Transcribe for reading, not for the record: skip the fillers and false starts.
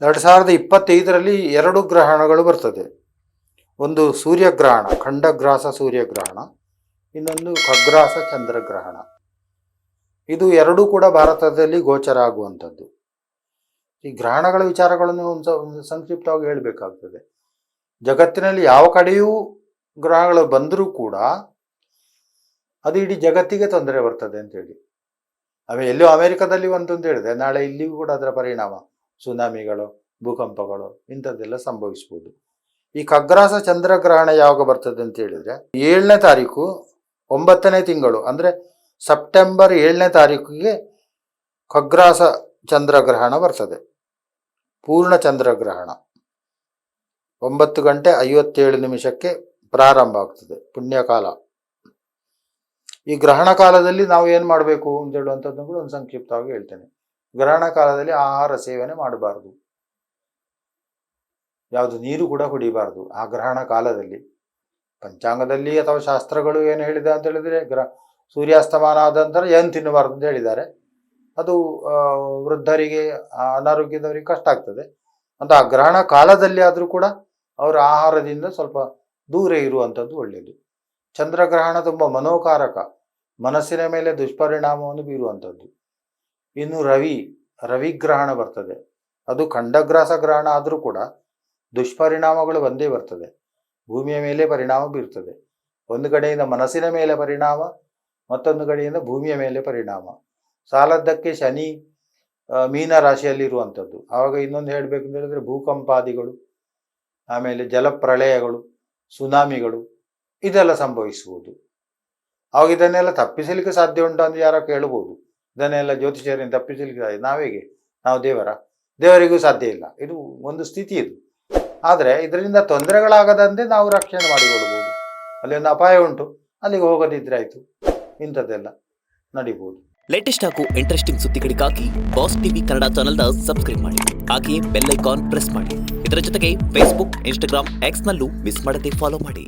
2025ರಲ್ಲಿ 2 ಗ್ರಹಣಗಳು ಬರ್ತದೆ. ಒಂದು ಸೂರ್ಯಗ್ರಹಣ, ಖಂಡಗ್ರಾಸ ಸೂರ್ಯಗ್ರಹಣ, ಇನ್ನೊಂದು ಖಗ್ರಾಸ ಚಂದ್ರಗ್ರಹಣ. ಇದು ಎರಡೂ ಕೂಡ ಭಾರತದಲ್ಲಿ ಗೋಚರ ಆಗುವಂಥದ್ದು. ಈ ಗ್ರಹಣಗಳ ವಿಚಾರಗಳನ್ನು ಒಂದು ಸಂಕ್ಷಿಪ್ತವಾಗಿ ಹೇಳಬೇಕಾಗ್ತದೆ. ಜಗತ್ತಿನಲ್ಲಿ ಯಾವ ಕಡೆಯೂ ಗ್ರಹಗಳು ಬಂದರೂ ಕೂಡ ಅದು ಇಡೀ ಜಗತ್ತಿಗೆ ತೊಂದರೆ ಬರ್ತದೆ ಅಂತೇಳಿ. ಎಲ್ಲೋ ಅಮೆರಿಕದಲ್ಲಿ ಅಂತ ಹೇಳಿದೆ, ನಾಳೆ ಇಲ್ಲಿಯೂ ಕೂಡ ಅದರ ಪರಿಣಾಮ, ಸುನಾಮಿಗಳು, ಭೂಕಂಪಗಳು ಇಂಥದ್ದೆಲ್ಲ ಸಂಭವಿಸ್ಬೋದು. ಈ ಖಗ್ರಾಸ ಚಂದ್ರಗ್ರಹಣ ಯಾವಾಗ ಬರ್ತದೆ ಅಂತ ಹೇಳಿದ್ರೆ 7ನೇ ತಾರೀಕು 9ನೇ ತಿಂಗಳು, ಅಂದರೆ ಸೆಪ್ಟೆಂಬರ್ 7ನೇ ತಾರೀಕಿಗೆ ಖಗ್ರಾಸ ಚಂದ್ರಗ್ರಹಣ ಬರ್ತದೆ. ಪೂರ್ಣ ಚಂದ್ರಗ್ರಹಣ 9:57 ಪ್ರಾರಂಭ ಆಗ್ತದೆ, ಪುಣ್ಯಕಾಲ. ಈ ಗ್ರಹಣ ಕಾಲದಲ್ಲಿ ನಾವು ಏನು ಮಾಡಬೇಕು ಅಂತ ಹೇಳುವಂಥದ್ದು ಕೂಡ ಒಂದು ಸಂಕ್ಷಿಪ್ತವಾಗಿ ಹೇಳ್ತೇನೆ. ಗ್ರಹಣ ಕಾಲದಲ್ಲಿ ಆಹಾರ ಸೇವನೆ ಮಾಡಬಾರ್ದು, ಯಾವುದು ನೀರು ಕೂಡ ಕುಡಿಬಾರ್ದು. ಆ ಗ್ರಹಣ ಕಾಲದಲ್ಲಿ ಪಂಚಾಂಗದಲ್ಲಿ ಅಥವಾ ಶಾಸ್ತ್ರಗಳು ಏನು ಹೇಳಿದೆ ಅಂತ ಹೇಳಿದ್ರೆ, ಸೂರ್ಯಾಸ್ತಮಾನ ಆದ ನಂತರ ಏನು ತಿನ್ನಬಾರ್ದು ಅಂತ ಹೇಳಿದ್ದಾರೆ. ಅದು ವೃದ್ಧರಿಗೆ, ಅನಾರೋಗ್ಯದವರಿಗೆ ಕಷ್ಟ ಆಗ್ತದೆ ಅಂತ. ಆ ಗ್ರಹಣ ಕಾಲದಲ್ಲಿ ಆದರೂ ಕೂಡ ಅವರ ಆಹಾರದಿಂದ ಸ್ವಲ್ಪ ದೂರ ಇರುವಂಥದ್ದು ಒಳ್ಳೆಯದು. ಚಂದ್ರಗ್ರಹಣ ತುಂಬ ಮನೋಕಾರಕ, ಮನಸ್ಸಿನ ಮೇಲೆ ದುಷ್ಪರಿಣಾಮವನ್ನು ಬೀರುವಂಥದ್ದು. ಇನ್ನು ರವಿಗ್ರಹಣ ಬರ್ತದೆ. ಅದು ಖಂಡಗ್ರಾಸ ಗ್ರಹಣ ಆದರೂ ಕೂಡ ದುಷ್ಪರಿಣಾಮಗಳು ಒಂದೇ ಬರ್ತದೆ. ಭೂಮಿಯ ಮೇಲೆ ಪರಿಣಾಮ ಬೀರ್ತದೆ. ಒಂದು ಕಡೆಯಿಂದ ಮನಸ್ಸಿನ ಮೇಲೆ ಪರಿಣಾಮ, ಮತ್ತೊಂದು ಕಡೆಯಿಂದ ಭೂಮಿಯ ಮೇಲೆ ಪರಿಣಾಮ. ಸಾಲದ್ದಕ್ಕೆ ಶನಿ ಮೀನ ರಾಶಿಯಲ್ಲಿರುವಂಥದ್ದು. ಆವಾಗ ಇನ್ನೊಂದು ಹೇಳಬೇಕಂತ ಹೇಳಿದ್ರೆ ಭೂಕಂಪಾದಿಗಳು, ಆಮೇಲೆ ಜಲಪ್ರಳಯಗಳು, ಸುನಾಮಿಗಳು ಇದೆಲ್ಲ ಸಂಭವಿಸುವುದು. ಆವಾಗ ಇದನ್ನೆಲ್ಲ ತಪ್ಪಿಸಲಿಕ್ಕೆ ಸಾಧ್ಯ ಉಂಟು ಅಂತ ಯಾರೋ ಕೇಳ್ಬೋದು. ಇದನ್ನೆಲ್ಲ ಜ್ಯೋತಿಷ್ಯರಿಂದ ತಪ್ಪಿಸಲಿಕ್ಕೆ ಸಾಧ್ಯ? ನಾವು ದೇವರಿಗೂ ಸಾಧ್ಯ ಇಲ್ಲ. ಇದು ಒಂದು ಸ್ಥಿತಿ ಇದು. ಆದರೆ ಇದರಿಂದ ತೊಂದರೆಗಳಾಗದಂತೆ ನಾವು ರಕ್ಷಣೆ ಮಾಡಿಕೊಳ್ಬೋದು. ಅಲ್ಲಿ ಒಂದು ಅಪಾಯ ಉಂಟು, ಅಲ್ಲಿಗೆ ಹೋಗೋದಿದ್ರೆ ಆಯಿತು, ಇಂಥದ್ದೆಲ್ಲ ನಡಿಬೋದು. ಲೇಟೆಸ್ಟ್ ಹಾಗೂ ಇಂಟ್ರೆಸ್ಟಿಂಗ್ ಸುದ್ದಿಗಳಿಗಾಗಿ ಬಾಸ್ ಟಿವಿ ಕನ್ನಡ ಚಾನೆಲ್ನ ಸಬ್ಸ್ಕ್ರೈಬ್ ಮಾಡಿ. ಹಾಗೆಯೇ ಬೆಲ್ ಐಕಾನ್ ಪ್ರೆಸ್ ಮಾಡಿ. ಇದರ ಜೊತೆಗೆ ಫೇಸ್ಬುಕ್, ಇನ್ಸ್ಟಾಗ್ರಾಮ್, ಎಕ್ಸ್ನಲ್ಲೂ ಮಿಸ್ ಮಾಡದೆ ಫಾಲೋ ಮಾಡಿ.